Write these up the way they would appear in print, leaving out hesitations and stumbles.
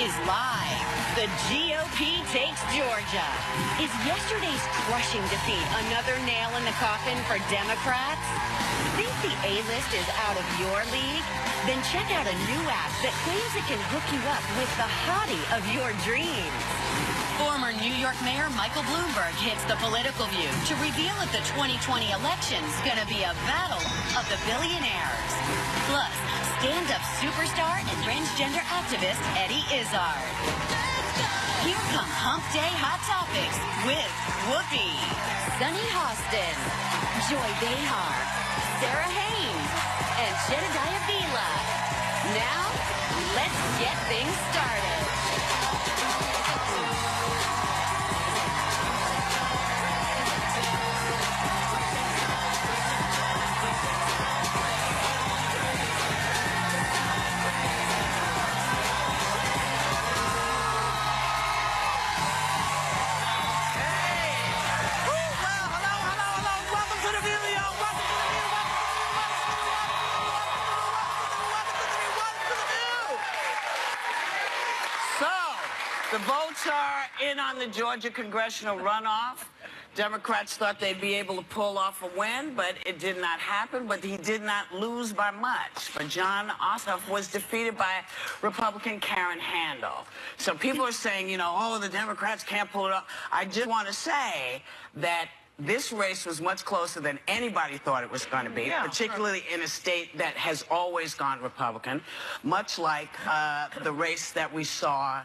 is live. The GOP takes Georgia. Is yesterday's crushing defeat another nail in the coffin for Democrats? Think the A-list is out of your league? Then check out a new app that claims it can hook you up with the hottie of your dreams. Former New York Mayor Michael Bloomberg hits the political view to reveal if the 2020 election's gonna be a battle of the billionaires. Plus, stand-up superstar and transgender activist Eddie Izzard. Here come Hump Day Hot Topics with Whoopi, Sunny Hostin, Joy Behar, Sarah Haynes, and Jedediah Bila. Now, let's get things started. The votes are in on the Georgia congressional runoff. Democrats thought they'd be able to pull off a win, but it did not happen. But he did not lose by much. But Jon Ossoff was defeated by Republican Karen Handel. So people are saying, you know, oh, the Democrats can't pull it off. I just want to say that this race was much closer than anybody thought it was going to be, particularly in a state that has always gone Republican, much like the race that we saw.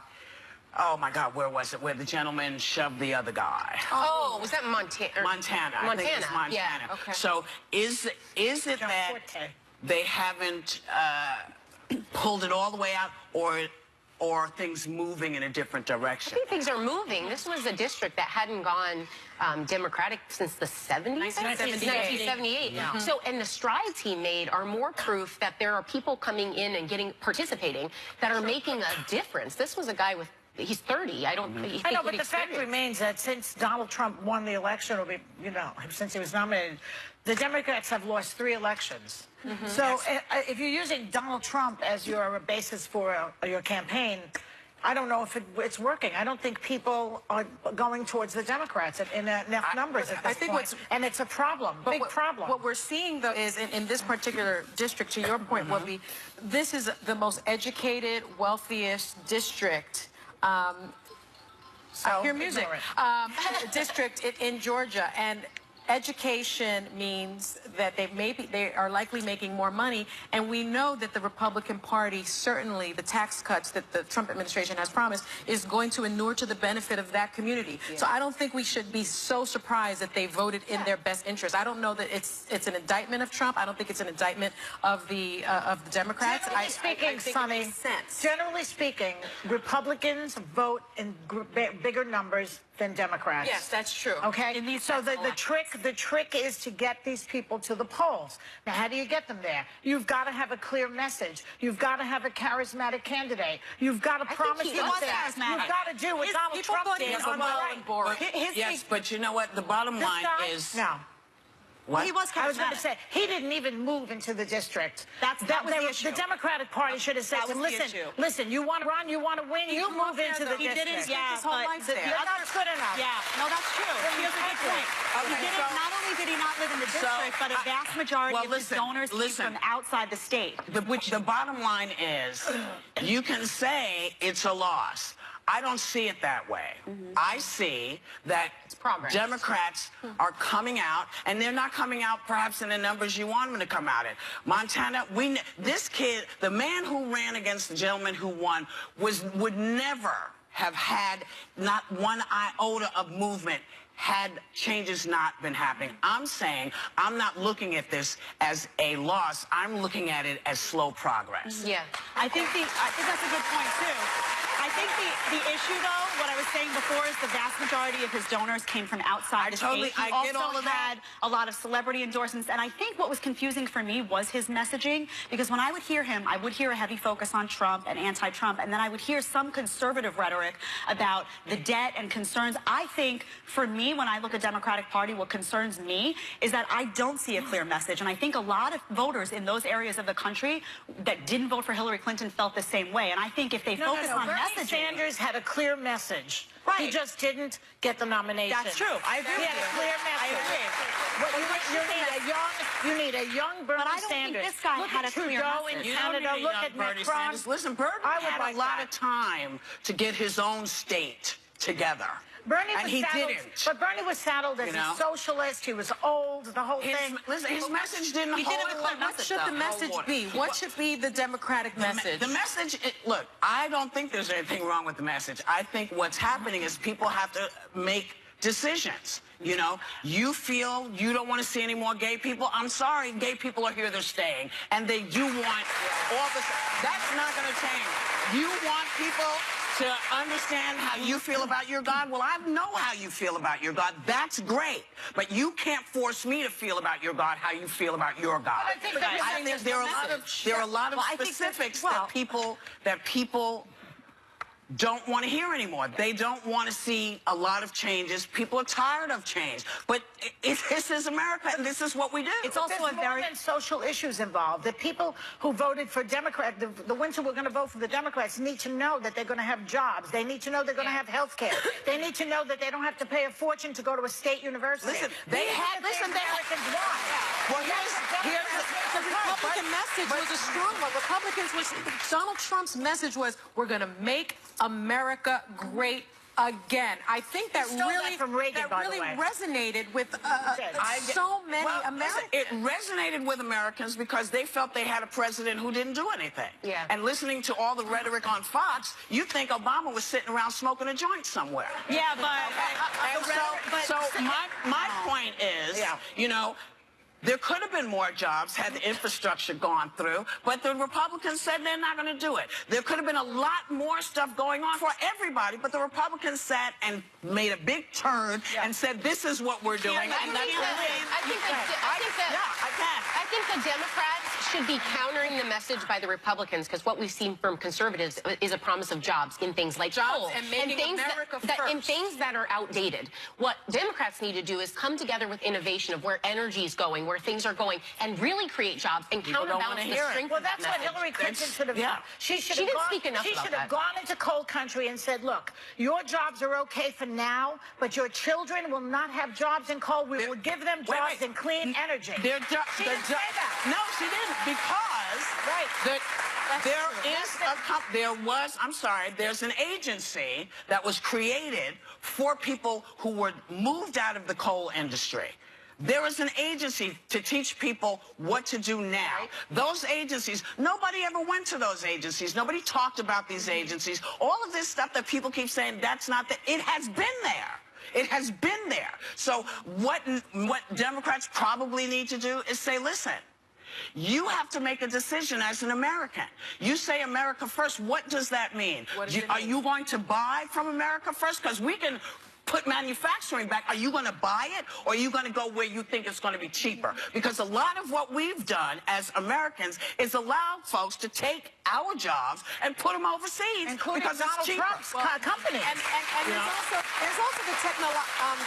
Oh, my God, where was it? Where the gentleman shoved the other guy. Oh, was that Montana? Montana. I think it was Montana. Yeah, okay. So is it that they haven't pulled it all the way out, or are things moving in a different direction? I think things are moving. This was a district that hadn't gone Democratic since the 70s? 1978. Yeah. So, and the strides he made are more proof that there are people coming in and participating that are making a difference. This was a guy with, he's 30. I don't think I know, but the fact remains that since Donald Trump won the election, or you know, since he was nominated, the Democrats have lost 3 elections. So if you're using Donald Trump as your basis for your campaign, I don't know if it's working. I don't think people are going towards the Democrats in enough numbers at this point. And it's a problem, big problem. What we're seeing, though, is in this particular district, to your point, Whoopi, this is the most educated, wealthiest district. I hear music. District in Georgia, and education means that they are likely making more money, and we know that the Republican Party, certainly the tax cuts that the Trump administration has promised, is going to inure to the benefit of that community. So I don't think we should be so surprised that they voted in their best interest. I don't know that it's an indictment of Trump. I don't think it's an indictment of the Democrats. Generally speaking, I think Sonny, it makes sense. Generally speaking, Republicans vote in bigger numbers than Democrats. Yes, that's true. Okay, so the trick is to get these people to the polls. Now, how do you get them there? You've got to have a clear message. You've got to have a charismatic candidate. You've got to promise them things. You've got to do what Donald Trump did on the right. Yes, but you know what? The bottom line is... No. What? He was charismatic. I was going to say, he didn't even move into the district. That was the issue. The Democratic Party should have said, listen, you want to run, you want to win, you move into the district. He didn't spend his whole life there. That's not good enough. Yeah, no, that's true. He has a good point. Not only did he not live in the district, but a vast majority of his donors came from outside the state. The bottom line is, you can say it's a loss. I don't see it that way. I see that Democrats are coming out, and they're not coming out perhaps in the numbers you want them to come out in. Montana, this kid, the man who ran against the gentleman who won, would never have had not one iota of movement had changes not been happening. I'm saying I'm not looking at this as a loss. I'm looking at it as slow progress. Yeah. I think that's a good point, too. I think the issue, though, what I was saying before is the vast majority of his donors came from outside the state. He I get all also of that. had a lot of celebrity endorsements, and I think what was confusing for me was his messaging, because when I would hear him, I would hear a heavy focus on Trump and anti-Trump, and then I would hear some conservative rhetoric about the debt and concerns. I think, for me, when I look at Democratic Party, what concerns me is that I don't see a clear message, and I think a lot of voters in those areas of the country that didn't vote for Hillary Clinton felt the same way, and I think if they focus on Bernie messaging... Sanders had a clear message. Right. He just didn't get the nomination. That's true. I agree He with had you. a clear message. You need a young Bernie But I don't Sanders. think this guy look had at a clear Trudeau message. in You Canada. don't need Look young at Bernie Macron. Sanders. Listen, Bernie I would had like a lot that. of time to get his own state together. Bernie and was he saddled, didn't. But Bernie was saddled as You know? a socialist. He was old. The whole His, thing. listen, his message didn't He hold didn't have a clear what message. What should the message be? What should be the Democratic message? The message, look, I don't think there's anything wrong with the message. I think what's happening is people have to make decisions. You know, you feel you don't want to see any more gay people. I'm sorry, gay people are here, they're staying. And they do want all this. That's not going to change. You want people to understand how you feel about your God? Well, I know how you feel about your God. That's great. But you can't force me to feel about your God how you feel about your God. I think that I think there are a lot of specifics that people don't want to hear anymore. They don't want to see a lot of changes. People are tired of change. But this is America, and this is what we do. It's also a very- more than social issues involved. The people who voted for Democrat, the ones who were going to vote for the Democrats, need to know that they're going to have jobs. They need to know they're going to have health care. They need to know that they don't have to pay a fortune to go to a state university. Listen, Americans want. Well, The Republican message was a strong one. Donald Trump's message was, we're going to make America great again. I think that Stole that from Reagan, by the way. resonated with so many Americans. It resonated with Americans because they felt they had a president who didn't do anything. Yeah. And listening to all the rhetoric on Fox, you think Obama was sitting around smoking a joint somewhere. Yeah, but... And so my point is, you know, there could have been more jobs had the infrastructure gone through, but the Republicans said they're not going to do it. There could have been a lot more stuff going on for everybody, but the Republicans sat and made a big turn and said, this is what we're doing. I think the Democrats should be countering the message by the Republicans, because what we've seen from conservatives is a promise of jobs in things like coal and making things America in things that are outdated. What Democrats need to do is come together with innovation of where energy is going, where things are going, and really create jobs and counterbalance the strength Well, of that that's what message. Hillary Clinton should have done. She should didn't have speak enough She about should have that. gone into coal country and said, look, your jobs are okay for now, but your children will not have jobs in coal. We will give them jobs in clean energy. She didn't say that. No, she didn't, because there's an agency that was created for people who were moved out of the coal industry. There is an agency to teach people what to do now. Those agencies, nobody ever went to those agencies. Nobody talked about these agencies. All of this stuff that people keep saying, that's not it has been there. It has been there. So what Democrats probably need to do is say, listen, you have to make a decision as an American. You say America first. What does that mean? Are you going to buy from America first? Because we can put manufacturing back. Are you going to buy it, or are you going to go where you think it's going to be cheaper? Because a lot of what we've done as Americans is allow folks to take our jobs and put them overseas because it's cheaper. Trump's company. And there's also the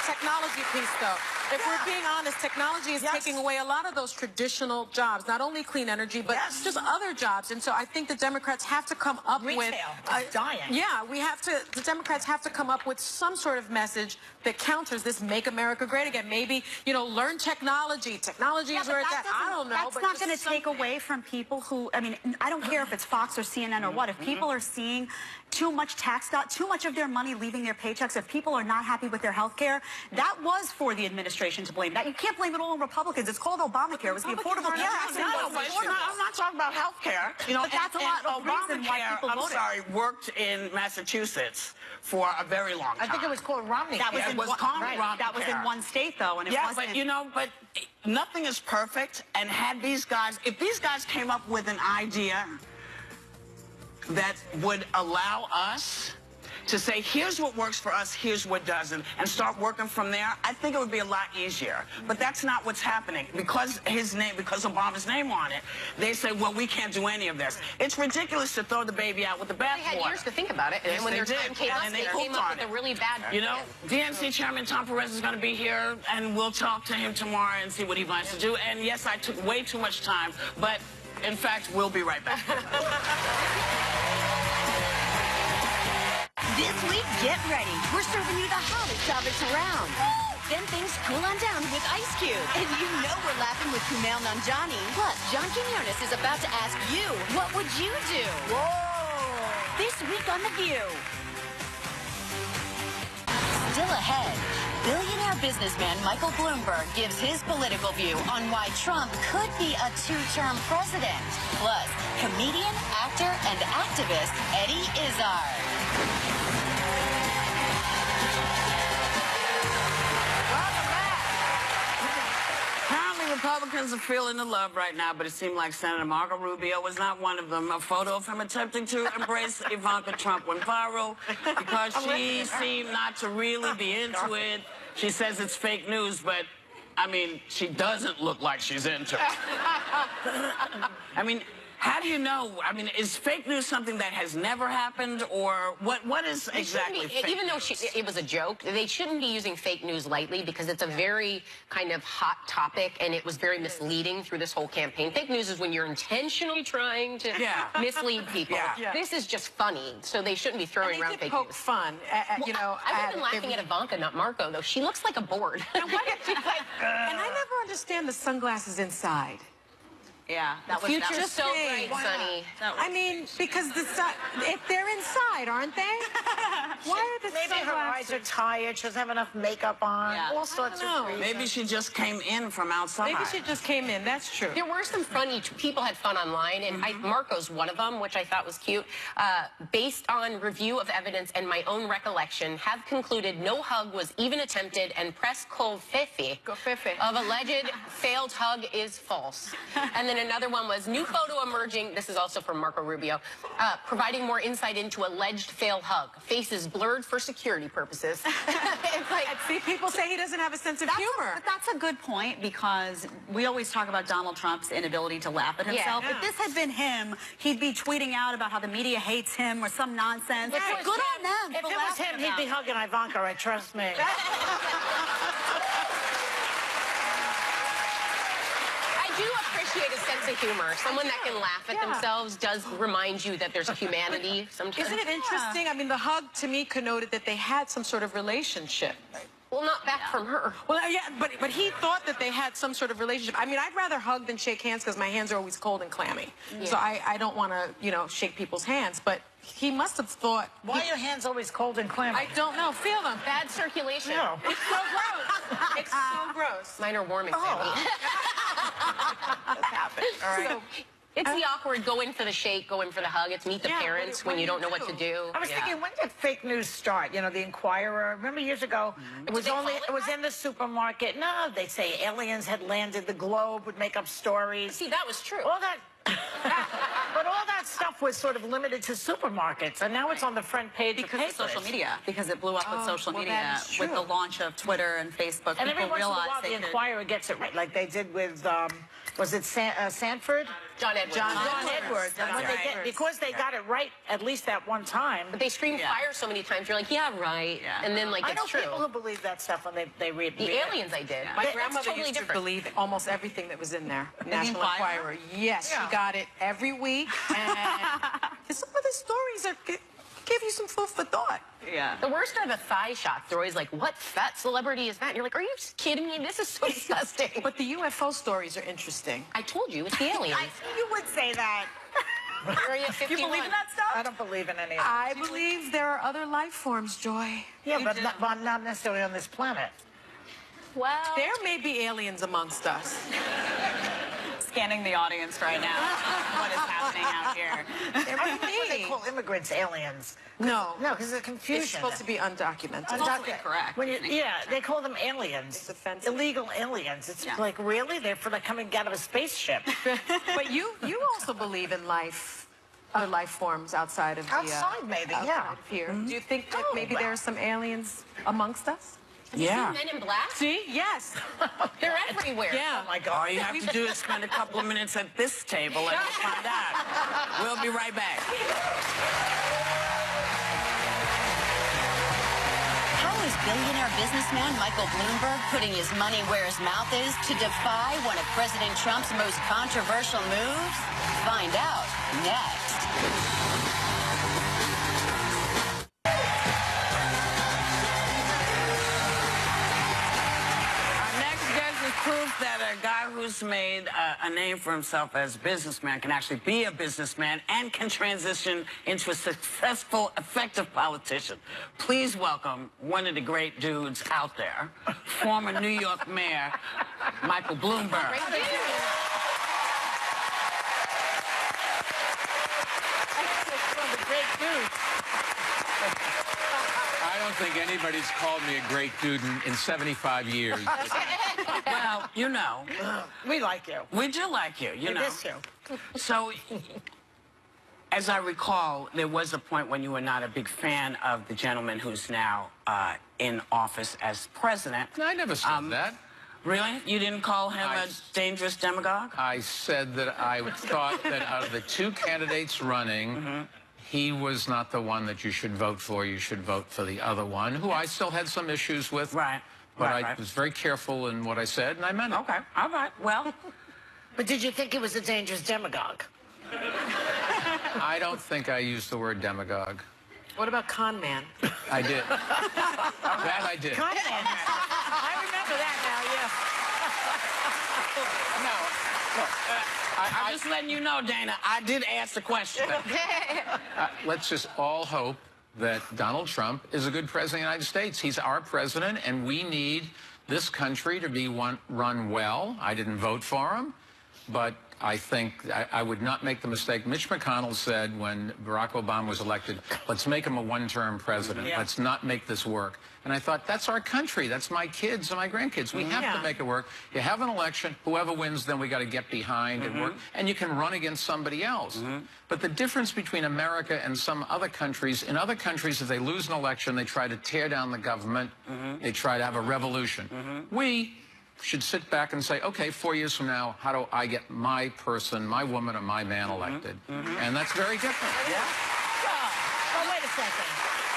technology piece, though. If we're being honest, technology is taking away a lot of those traditional jobs, not only clean energy, but just other jobs. And so I think the Democrats have to come up with... Retail is dying. Yeah, the Democrats have to come up with some sort of message that counters this Make America Great Again. Maybe, you know, learn technology. Technology is where it's at. I don't know. That's not going to take away from people who, I mean, I don't care if it's Fox or CNN or what. If people are seeing too much too much of their money leaving their paychecks, if people are not happy with their health care, that was for the administration to blame. That you can't blame it all on Republicans. It's called Obamacare. It was the Affordable Care Act. I'm not talking about health care. You know, but that's a lot of reason why people voted. Worked in Massachusetts for a very long time. I think it was called Romney. That was in one state, though, and it wasn't. But you know, nothing is perfect. And if these guys came up with an idea that would allow us to say, here's what works for us, here's what doesn't, and start working from there, I think it would be a lot easier. But that's not what's happening. Because Obama's name on it, they say, well, we can't do any of this. It's ridiculous to throw the baby out with the bathwater. They had years to think about it, and Yes, when they their did. time came up, And they came up with a really bad. You know, DNC Chairman Tom Perez is going to be here, and we'll talk to him tomorrow and see what he wants to do. And yes, I took way too much time, but in fact, we'll be right back. This week, get ready. We're serving you the hottest topics around. Then things cool on down with Ice Cube. And you know we're laughing with Kumail Nanjiani. Plus, John Quinones is about to ask you, what would you do? Whoa! This week on The View. Still ahead, billionaire businessman Michael Bloomberg gives his political view on why Trump could be a two-term president. Plus, comedian, actor, and activist Eddie Izzard. Apparently, Republicans are feeling the love right now, but it seemed like Senator Marco Rubio was not one of them. A photo of him attempting to embrace Ivanka Trump went viral because she seemed not to really be into it. She says it's fake news, but I mean, she doesn't look like she's into it. I mean, how do you know? I mean, is fake news something that has never happened, or what is exactly fake Even though news? it was a joke, they shouldn't be using fake news lightly because it's a very kind of hot topic, and it was very misleading through this whole campaign. Fake news is when you're intentionally trying to mislead people. Yeah. This is just funny, so they shouldn't be throwing And around they did fake poke news. fun, you know. I've been laughing at Ivanka, not Marco, though. She looks like a board. And I never understand the sunglasses inside. Yeah, that was Future's just so bright, Sonny. I mean, because if they're inside, aren't they? Why are the Maybe her eyes are tired. She doesn't have enough makeup on. Yeah. All sorts I don't of know. reasons. Maybe she just came in from outside. Maybe she just came in. That's true. There were some funny, people had fun online, and Marco's one of them, which I thought was cute. Based on review of evidence and my own recollection, have concluded no hug was even attempted, and press covfefe of alleged failed hug is false. And then another one was new photo emerging, this is also from Marco Rubio, providing more insight into alleged failed hug. Faces blurred for security purposes. It's like, See, people say he doesn't have a sense of humor. But that's a good point, because we always talk about Donald Trump's inability to laugh at himself. Yeah. If this had been him, he'd be tweeting out about how the media hates him or some nonsense. If it was Good him- on them. If for it was laughing him, he'd about be it. hugging Ivanka, right? Trust me. I do appreciate a sense of humor. Someone that can laugh at themselves does remind you that there's a humanity sometimes. Isn't it interesting? I mean, the hug to me connoted that they had some sort of relationship. Well, not back from her. Well, yeah, but he thought that they had some sort of relationship. I mean, I'd rather hug than shake hands because my hands are always cold and clammy. So I don't want to, you know, shake people's hands. But he must have thought. Why are your hands always cold and clammy? I don't know. Feel them. Bad circulation. No. It's so gross. It's so gross. Mine are warming, Sammy. All right. So, it's the awkward go in for the shake, go in for the hug. It's meet the parents when you don't know what to do. I was thinking, when did fake news start? You know, the Inquirer. Remember years ago, it was Did they only call it it was that? in the supermarket. No, they say aliens had landed the globe, would make up stories. See, that was true. All that, but all that stuff was sort of limited to supermarkets, and now it's on the front page Because of of papers. social media, because it blew up with social well, media, that is with true. the launch of Twitter and Facebook. And every People once in a realized while, they the could. Inquirer gets it right, like they did with, was it Sanford? John Edwards. John Edwards. And when That's they right. because they got it right at least that one time. But they scream fire so many times, you're like, yeah, right. Yeah. And then, like, I it's know true. people who believe that stuff when they read The aliens I did. My It's grandmother totally used different. to believe almost everything that was in there. National Enquirer? Enquirer. Yes, Yeah. she got it every week. And some of the stories give you some food for thought. Yeah. The worst are the thigh shots. They're always like, what fat celebrity is that? And you're like, are you kidding me? This is so disgusting. But the UFO stories are interesting. I told you, it's the aliens. You would say that. Area 51. You believe in that stuff? I don't believe in any of it. I believe there are other life forms, Joy. Yeah, but not necessarily on this planet. Well, There may be aliens amongst us. Scanning the audience right now. What is happening out here? There I may don't think they be. call immigrants aliens. No. No, because of confusion. It's supposed to be undocumented. also incorrect. They call them aliens. It's offensive. Illegal aliens. It's Yeah. like, really? They're for like coming out of a spaceship. But you also believe in life other life forms outside of the Outside, maybe, outside yeah. of here. Do you think that maybe there are some aliens amongst us? Yeah. Men in Black? See, yes, They're everywhere. yeah. Oh my All God. you have to do is spend a couple of minutes at this table and you'll find out. We'll be right back. How is billionaire businessman Michael Bloomberg putting his money where his mouth is to defy one of President Trump's most controversial moves? Find out next. Our next guest is proof that a guy who's made a name for himself as a businessman can actually be a businessman and can transition into a successful, effective politician. Please welcome one of the great dudes out there, former New York Mayor Michael Bloomberg. I don't think anybody's called me a great dude in 75 years. Well, you know, We like you. we do like you, you We know. miss you. So, as I recall, there was a point when you were not a big fan of the gentleman who's now in office as president. I never said that. Really? You didn't call him a dangerous demagogue? I said that I thought that out of the two candidates running, he was not the one that you should vote for. You should vote for the other one, who I still had some issues with. Right. But Right, I right. was very careful in what I said, and I meant it. Okay. All right. Well, But did you think it was a dangerous demagogue? I don't think I used the word demagogue. What about con man? I did. That I did. Con man. I remember that I'm just letting you know, Dana, I did ask the question. Let's just all hope that Donald Trump is a good president of the United States. He's our president, and we need this country to be run well. I didn't vote for him, but I think I would not make the mistake. Mitch McConnell said when Barack Obama was elected, let's make him a one-term president. Yeah. Let's not make this work. And I thought, that's our country. That's my kids and my grandkids. We have to make it work. You have an election. Whoever wins, then we got to get behind and work. And you can run against somebody else. But the difference between America and some other countries, in other countries, if they lose an election, they try to tear down the government. They try to have a revolution. We should sit back and say, okay, 4 years from now, how do I get my person, my woman, or my man elected? And that's very different. Well, wait a second.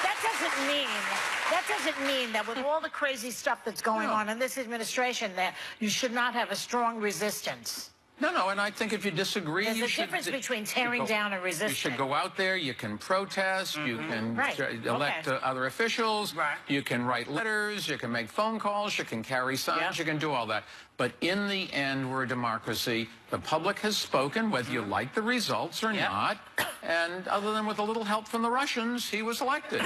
That doesn't mean that with all the crazy stuff that's going on in this administration, that you should not have a strong resistance. No, and I think if you disagree, There's you a should... difference between tearing down and resisting. You should go out there, you can protest, you can Right. elect Okay. other officials, Right. you can write letters, you can make phone calls, you can carry signs, you can do all that. But in the end, we're a democracy. The public has spoken, whether you like the results or not. And other than with a little help from the Russians, he was elected.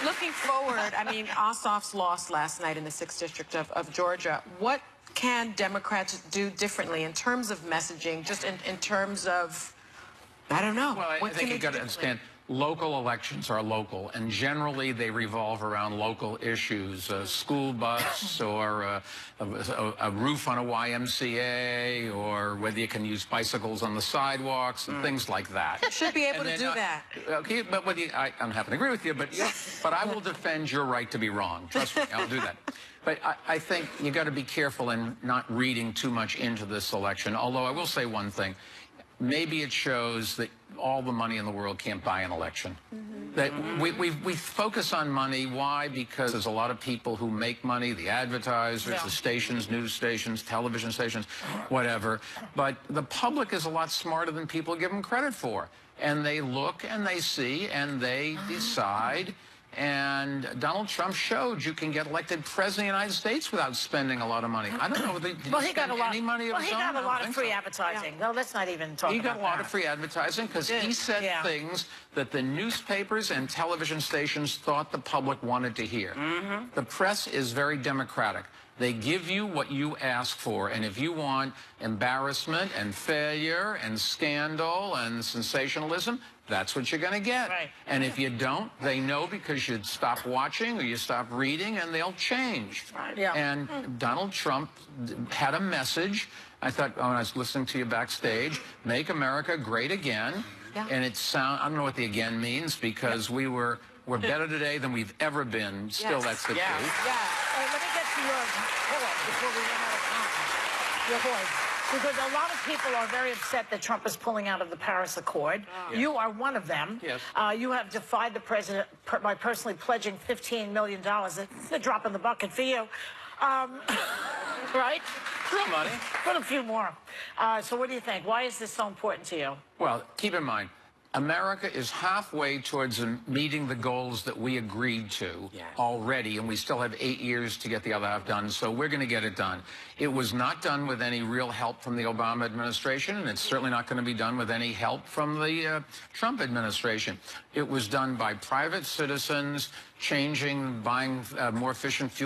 Looking forward, I mean, Ossoff's lost last night in the 6th District of Georgia. What can Democrats do differently in terms of messaging, just in terms of, I don't know. Well, I what think can you've they got do to differently? understand, local elections are local, and generally they revolve around local issues, a school bus or a roof on a YMCA, or whether you can use bicycles on the sidewalks and things like that. Should be able And to then, do that. Okay, but I'm happy to agree with you, but I will defend your right to be wrong. Trust me, I'll do that. But I think you got to be careful in not reading too much into this election, although I will say one thing. Maybe it shows that all the money in the world can't buy an election. That we focus on money. Why? Because there's a lot of people who make money, the advertisers, the stations, news stations, television stations, whatever. But the public is a lot smarter than people give them credit for. And they look and they see and they decide. And Donald Trump showed you can get elected president of the United States without spending a lot of money. I don't know. Did Well, he he got spend a lot. any money of Well, his he own? got I a don't lot of think free so. advertising. No, let's not even talk He about got a lot that. of free advertising because he said things that the newspapers and television stations thought the public wanted to hear. The press is very democratic. They give you what you ask for. And if you want embarrassment and failure and scandal and sensationalism, that's what you're going to get. Right. And if you don't, they know because you stop watching or you stop reading, and they'll change. Right. Yeah. And Donald Trump had a message. I thought, when I was listening to you backstage, make America great again. Yeah. And I don't know what the again means, because we're better today than we've ever been. Still, that's the truth. Yeah. Hey, let me get to your point before we run out of time. Your point. Because a lot of people are very upset that Trump is pulling out of the Paris Accord. Yeah. You are one of them. Yes. You have defied the president by personally pledging $15 million. It's a drop in the bucket for you. Right? Real money. Put a few more. So what do you think? Why is this so important to you? Well, keep in mind, America is halfway towards meeting the goals that we agreed to already, and we still have 8 years to get the other half done, so we're going to get it done. It was not done with any real help from the Obama administration, and it's certainly not going to be done with any help from the Trump administration. It was done by private citizens buying more efficient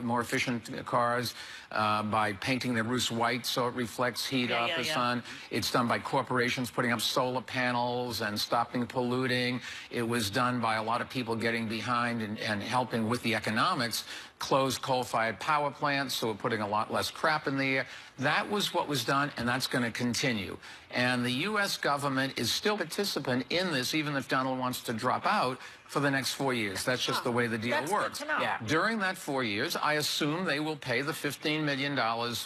more efficient cars, by painting their roofs white so it reflects heat off the sun. It's done by corporations putting up solar panels and stopping polluting. It was done by a lot of people getting behind and helping with the economics, close coal-fired power plants, so we're putting a lot less crap in the air. That was what was done, and that's going to continue. And the U.S. government is still a participant in this, even if Donald wants to drop out for the next 4 years. That's just the way the deal works. Good to know. During that 4 years, I assume they will pay the $15 million,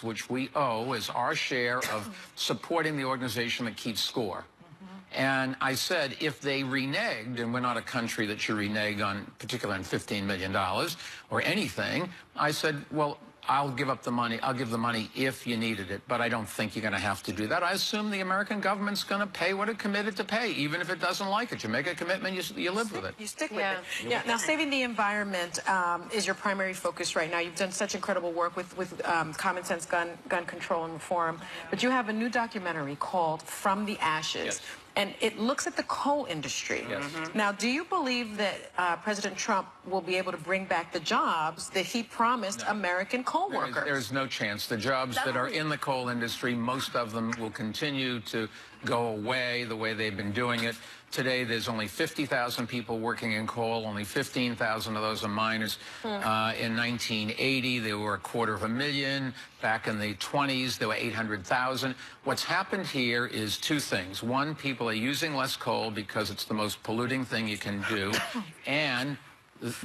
which we owe as our share of supporting the organization that keeps score. And I said, if they reneged, and we're not a country that should renege on, particularly on $15 million or anything, I said, well, I'll give up the money. I'll give the money if you needed it, but I don't think you're going to have to do that. I assume the American government's going to pay what it committed to pay, even if it doesn't like it. You make a commitment, you live with it. You stick with it. Yeah. Now, saving the environment is your primary focus right now. You've done such incredible work with Common Sense gun control and reform, but you have a new documentary called From the Ashes. Yes. And it looks at the coal industry. Yes. Now, do you believe that President Trump will be able to bring back the jobs that he promised American coal workers? There's no chance. The jobs that are in the coal industry, most of them will continue to go away the way they've been doing it. Today, there's only 50,000 people working in coal. Only 15,000 of those are miners. In 1980, there were 250,000. Back in the 20s, there were 800,000. What's happened here is two things. One, people are using less coal because it's the most polluting thing you can do. And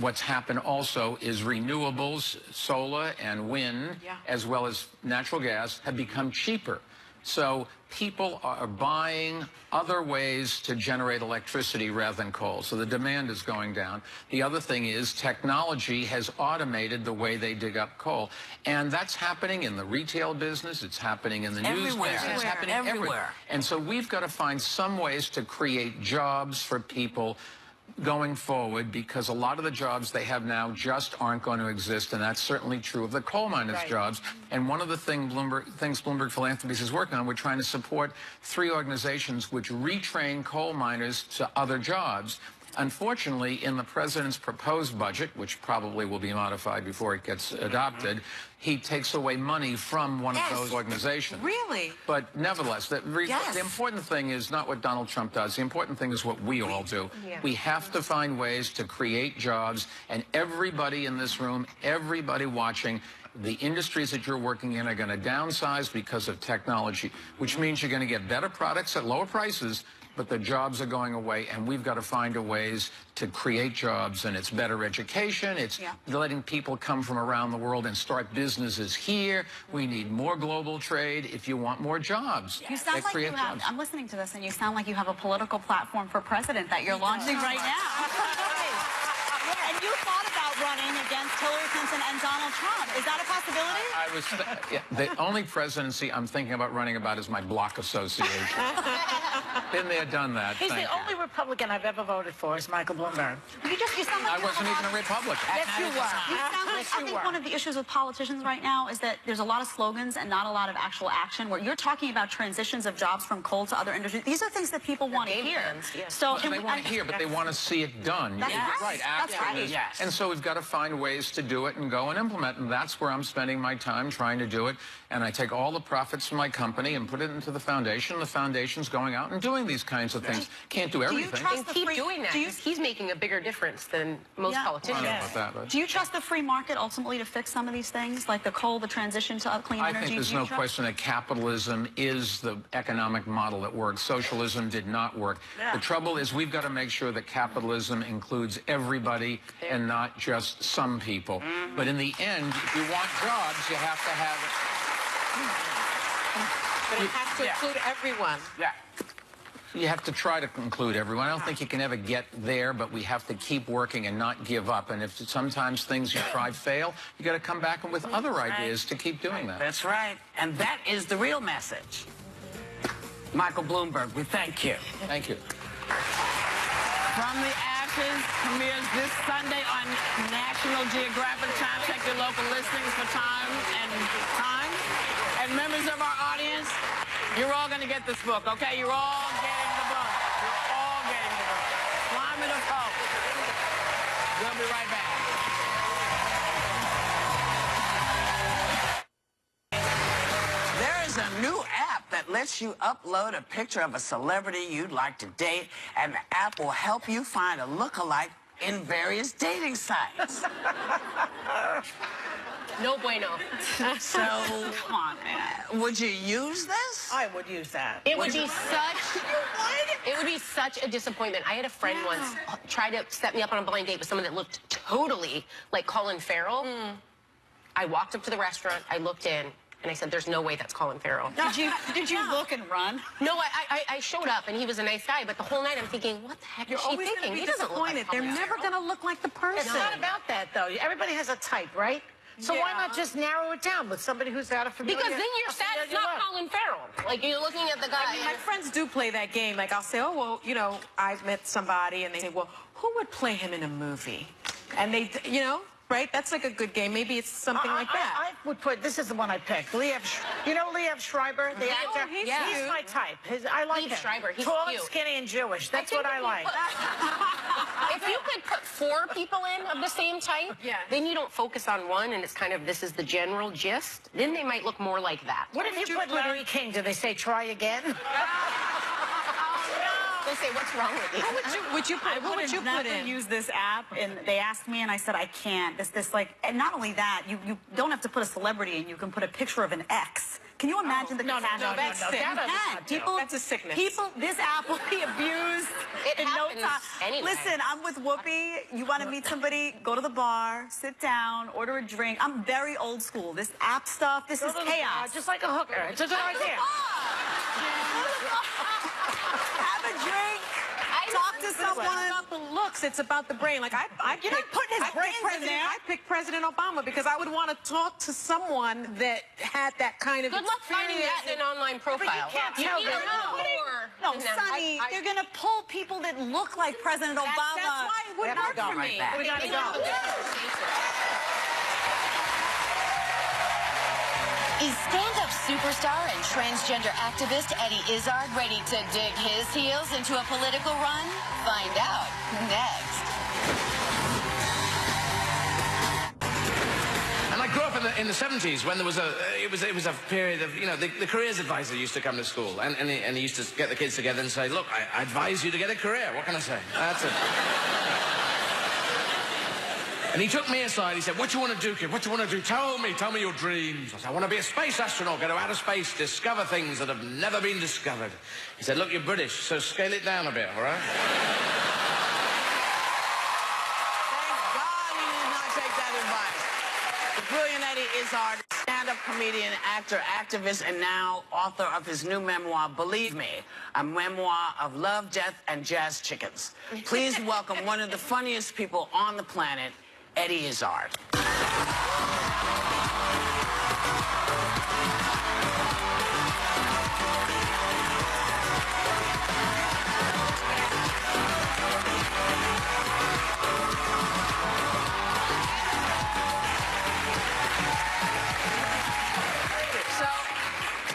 what's happened also is renewables, solar and wind, as well as natural gas, have become cheaper. So people are buying other ways to generate electricity rather than coal. So the demand is going down. The other thing is technology has automated the way they dig up coal. And that's happening in the retail business. It's happening in the news business. It's happening everywhere. And so we've got to find some ways to create jobs for people going forward, because a lot of the jobs they have now just aren't going to exist, and that's certainly true of the coal miners' jobs. And one of the things Bloomberg Philanthropies is working on, we're trying to support 3 organizations which retrain coal miners to other jobs. Unfortunately, in the president's proposed budget, which probably will be modified before it gets adopted, he takes away money from one of those organizations. Really? But nevertheless, the important thing is not what Donald Trump does. The important thing is what we all do. We have to find ways to create jobs, and everybody in this room, everybody watching, the industries that you're working in are going to downsize because of technology, which means you're going to get better products at lower prices, but the jobs are going away, and we've got to find ways to create jobs. And it's better education. It's letting people come from around the world and start businesses here. We need more global trade if you want more jobs. You sound like you have, I'm listening to this, and you sound like you have a political platform for president that you're launching right now. And you thought about running against Hillary Clinton and Donald Trump. Is that a possibility? The only presidency I'm thinking about running about is my block association. Been there, done that. He's the only Republican I've ever voted for is Michael Bloomberg. You sound like I wasn't even a Republican. Yes, you were. You sound like, I think one of the issues with politicians right now is that there's a lot of slogans and not a lot of actual action, where you're talking about transitions of jobs from coal to other industries. These are things that people want to hear. So they want to hear, but they want to see it done. That's right. Right. That's right. And so we've got to find ways ways to do it and go and implement. And that's where I'm spending my time trying to do it. And I take all the profits from my company and put it into the foundation. The foundation's going out and doing these kinds of things. Can't do everything. And keep doing that. He's making a bigger difference than most politicians. I don't know about that, but Do you trust the free market ultimately to fix some of these things, like the coal, the transition to clean energy? I think there's no question that capitalism is the economic model that works. Socialism did not work. The trouble is we've got to make sure that capitalism includes everybody and not just some people. But in the end, if you want jobs, you have to have it. But it has to include everyone. Yeah. You have to try to include everyone. I don't think you can ever get there, but we have to keep working and not give up. And if sometimes things you try fail, you got to come back with other ideas to keep doing that. That's right. And that is the real message. Michael Bloomberg, we thank you. Thank you. From the Ashes premieres this Sunday on National Geographic. Time. Check your local listings for time. And members of our audience, you're all going to get this book, okay? You're all getting the book. You're all getting the book. Climate of Hope. We'll be right back. There is a new app that lets you upload a picture of a celebrity you'd like to date, and the app will help you find a lookalike in various dating sites. No bueno. So, come on, man. Would you use this? I would use that. It would be such a disappointment. I had a friend once try to set me up on a blind date with someone that looked totally like Colin Farrell. I walked up to the restaurant, I looked in, and I said, there's no way that's Colin Farrell. Did you look and run? No, I showed up, and he was a nice guy, but the whole night I'm thinking, what the heck is she thinking? He doesn't look like They're Colin never Farrell. going to look like the person. It's not about that, though. Everybody has a type, right? So why not just narrow it down with somebody who's out of familiar? Because then you're sad it's not Colin Farrell. Like, you're looking at the guy. I mean, my friends do play that game. Like, I'll say, oh, well, you know, I've met somebody, and they say, well, who would play him in a movie? And they, you know, right? That's like a good game. Maybe it's something like that. I would put, this is the one I picked. You know Liev Schreiber? The actor? he's He's cute. my type. I like Liev him. Schreiber, he's Tall, cute. skinny, and Jewish. That's what I like. If you could put 4 people in of the same type, then you don't focus on one, and it's kind of, this is the general gist. Then they might look more like that. What if you put Larry King? Do they say try again? They say, what's wrong with you? Who would you put never in? use this app, and they asked me, and I said I can't. This like, and not only that, you don't have to put a celebrity in. You can put a picture of an ex. Can you imagine the catastrophe? that's sick. That's a sickness. This app will be abused It in no happens time. anyway. Listen, I'm with Whoopi. You want to meet somebody? Go to the bar, sit down, order a drink. I'm very old school. This app stuff, this is chaos. Just like a hooker. It's a good idea. Have a drink. Talk to someone. It's about the looks. It's about the brain. Like You're not putting his brains in there. I picked President Obama because I would want to talk to someone that had that kind of Good luck finding that in an online profile. can't You tell either them. No, and then Sonny, they're going to pull people that look like President Obama. That's why it would work for me. We gotta go. Is stand-up superstar and transgender activist Eddie Izzard ready to dig his heels into a political run? Find out next. And I grew up in the 70s when there was it was a period of, you know, the careers advisor used to come to school and he used to get the kids together and say, look, I advise you to get a career. What can I say? That's it. And he took me aside. He said, what do you want to do, kid? What do you want to do? Tell me your dreams. I said, I want to be a space astronaut, go to outer space, discover things that have never been discovered. He said, look, you're British, so scale it down a bit, all right? Thank God he did not take that advice. The brilliant Eddie Izzard, stand-up comedian, actor, activist, and now author of his new memoir, Believe Me, a memoir of love, death, and jazz chickens. Please welcome one of the funniest people on the planet, Eddie Izzard.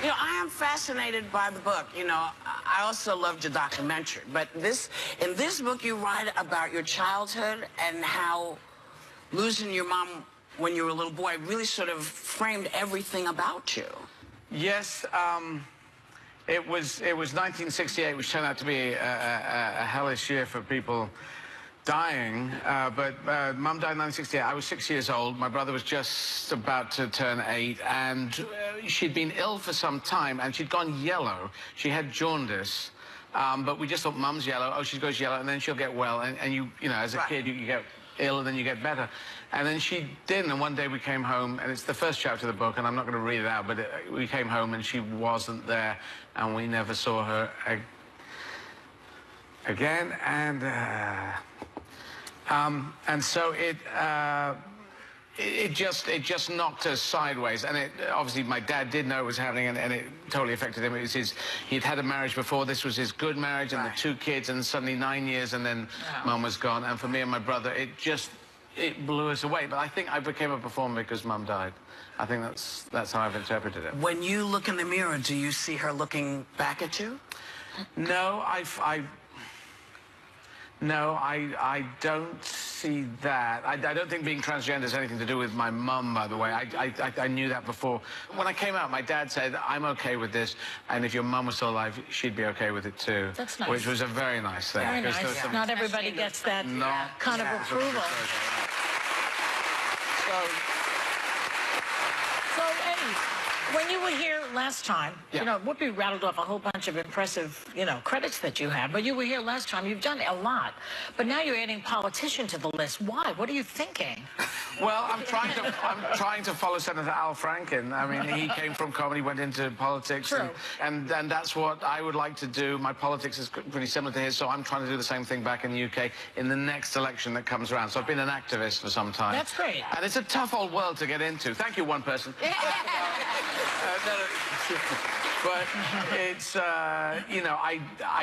You know, I am fascinated by the book. You know, I also loved your documentary. But in this book, you write about your childhood and how losing your mom when you were a little boy really sort of framed everything about you. Yes, it was 1968, which turned out to be a hellish year for people dying. But Mum died in 1968. I was 6 years old. My brother was just about to turn 8, and she'd been ill for some time, and she'd gone yellow. She had jaundice. But we just thought, Mum's yellow. Oh, she goes yellow, and then she'll get well. And you know, as a kid, you get ill, and then you get better. And then she didn't, and one day we came home, and it's the first chapter of the book, and I'm not going to read it out, but we came home, and she wasn't there, and we never saw her again. And so it just knocked us sideways. And obviously my dad did know it was happening, and it totally affected him. It was he'd had a marriage before. This was his good marriage, and the 2 kids, and suddenly 9 years, and then Mum was gone. And for me and my brother, it blew us away. But I think I became a performer because Mum died. I think that's how I've interpreted it. When you look in the mirror, do you see her looking back at you? No, I don't see that. I don't think being transgender has anything to do with my mum, by the way. I knew that before. When I came out, my dad said, I'm okay with this, and if your mum was still alive, she'd be okay with it too. That's nice. Which was a very nice thing. Very nice. Not everybody gets that kind of approval. So, Eddie, when you were here last time, you know, Whoopi rattled off a whole bunch of impressive, you know, credits that you have, but you were here last time. You've done a lot, but now you're adding politician to the list. Why? What are you thinking? Well, I'm trying to follow Senator Al Franken. I mean, he came from comedy, went into politics, and that's what I would like to do. My politics is pretty similar to his, so I'm trying to do the same thing back in the UK in the next election that comes around. So I've been an activist for some time. That's great. And it's a tough old world to get into. Thank you, one person. But it's, you know, I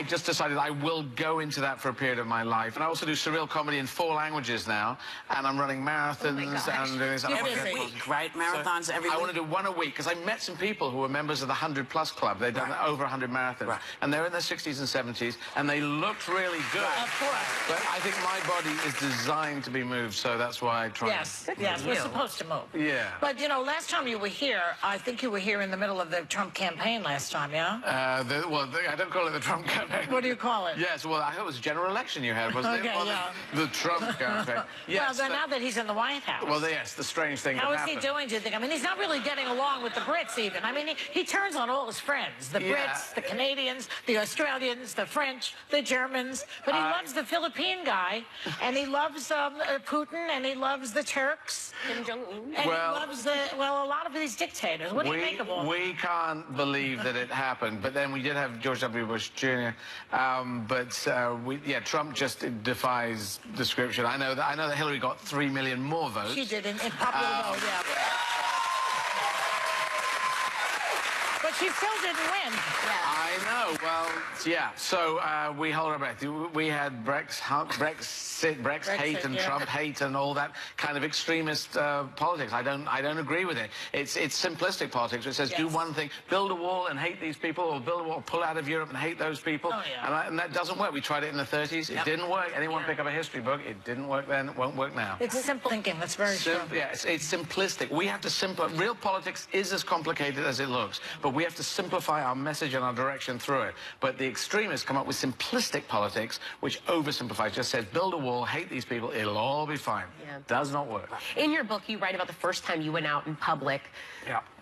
just decided I will go into that for a period of my life. And I also do surreal comedy in 4 languages now. And I'm running marathons and doing this. Every week, right? Marathons every week? I want to do 1 a week, because I met some people who were members of the 100+ club. They'd done over 100 marathons. Right. And they're in their 60s and 70s, and they looked really good. Of course. But I think my body is designed to be moved, so that's why I try. Yes, we're supposed to move. Yeah. But, you know, last time you were here, I think you were here in the middle of the Trump campaign last time, yeah? Well, I don't call it the Trump campaign. What do you call it? Yes, well, I thought it was a general election you had, wasn't it? Okay, Well, yeah. The Trump campaign. Yes, Well, then now that he's in the White House. well, yes, the strange thing How that is happened. he doing, do you think? I mean, he's not really getting along with the Brits even. I mean, he turns on all his friends. The Brits, the Canadians, the Australians, the French, the Germans. But he loves the Philippine guy, and he loves Putin, and he loves the Turks. Kim Jong-un. And he loves a lot of these dictators. What do you make of all that? We can't believe that it happened, but then we did have George W. Bush Jr. Trump just defies description. I know that Hillary got 3 million more votes. She did in popular vote, yeah. But she still didn't win. I know. Well, yeah. So we hold our breath. We had Brexit hate and Trump hate and all that kind of extremist politics. I don't agree with it. It's simplistic politics. It says do one thing, build a wall and hate these people, or build a wall, pull out of Europe and hate those people. Oh, yeah. And that doesn't work. We tried it in the 30s. It didn't work. Anyone pick up a history book? It didn't work then. It won't work now. It's simple thinking. That's very true. Yeah, it's simplistic. We have to simplify. Real politics is as complicated as it looks, but we have to simplify our message and our direction through it. But the extremists come up with simplistic politics, which oversimplifies. Just says build a wall, hate these people, it'll all be fine. Yeah. Does not work. In your book, you write about the first time you went out in public,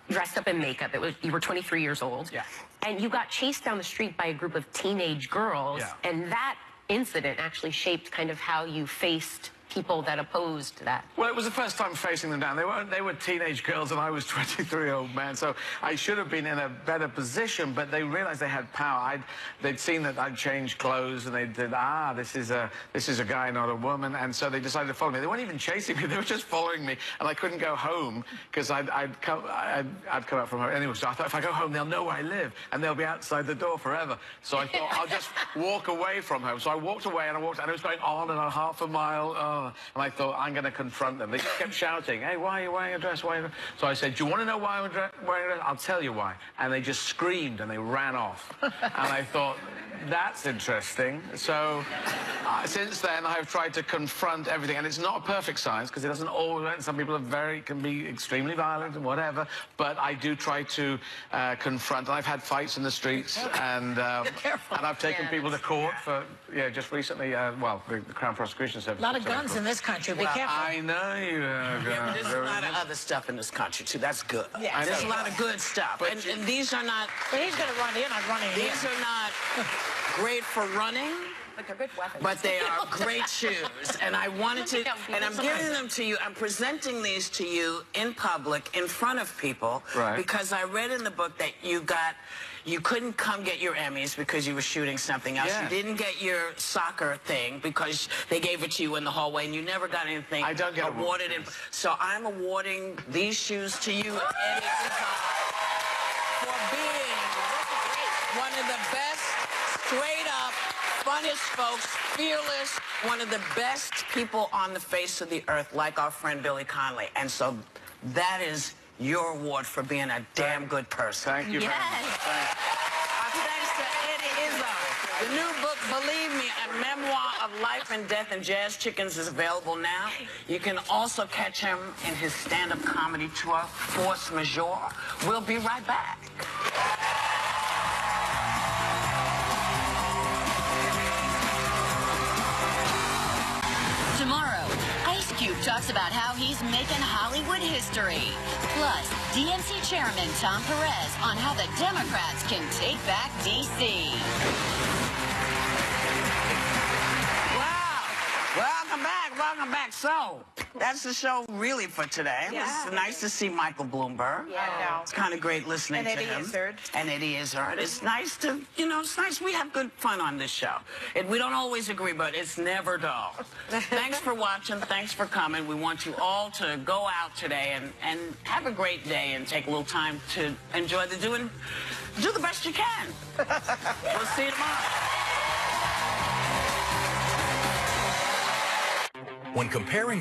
dressed up in makeup. You were 23 years old. Yeah. And you got chased down the street by a group of teenage girls. Yeah. And that incident actually shaped kind of how you faced people that opposed that. Well, it was the first time facing them down. They were teenage girls, and I was 23-year-old man, so I should have been in a better position, but they realized they had power. They'd seen that I'd changed clothes, and they did, this is a guy, not a woman, and so they decided to follow me. They weren't even chasing me, they were just following me, and I couldn't go home, because I'd come out from home. Anyway, so I thought, if I go home, they'll know where I live, and they'll be outside the door forever. So I thought, I'll just walk away from home. So I walked away, and it was going on and on, half a mile, oh. And I thought, I'm going to confront them. They just kept shouting, hey, why are you wearing a dress? Why are you... So I said, do you want to know why I'm wearing a dress? I'll tell you why. And they just screamed and they ran off. And I thought, that's interesting. So since then, I've tried to confront everything. And it's not a perfect science, because it doesn't always... Some people can be extremely violent and whatever. But I do try to confront. And I've had fights in the streets. And I've taken people to court for, just recently, the Crown Prosecution Service. A lot of guns in this country. Be careful. I know you have guns. But there's a lot of other stuff in this country, too. That's good. Yeah, There's a lot of good stuff. And these are not... But he's going to run in. I'm running in. These are not great for running. But they're good weapons. But they are great shoes, and I wanted to, and I'm giving them to you, I'm presenting these to you in public, in front of people, because I read in the book that you couldn't come get your Emmys because you were shooting something else. Yeah. You didn't get your soccer thing because they gave it to you in the hallway, and you never got anything awarded. So I'm awarding these shoes to you, Eddie Izzard, for being one of the best, straight up, funnest folks, fearless, one of the best people on the face of the earth, like our friend Billy Connolly. And so that is your award for being a damn good person. Thank you very much. Thanks to Eddie Izzard. The new book, Believe Me, a memoir of life and death and jazz chickens, is available now. You can also catch him in his stand-up comedy tour, Force Majeure. We'll be right back. Tomorrow, Ice Cube talks about how he's making Hollywood history. Plus, DNC Chairman Tom Perez on how the Democrats can take back D.C. Wow. Welcome back. So, that's the show really for today. It was nice to see Michael Bloomberg. Yeah. It's kind of great listening to him. And Eddie Izzard. It's nice to, it's nice. We have good fun on this show. We don't always agree, but it's never dull. Thanks for watching. Thanks for coming. We want you all to go out today and have a great day and take a little time to enjoy do the best you can. We'll see you tomorrow. When comparing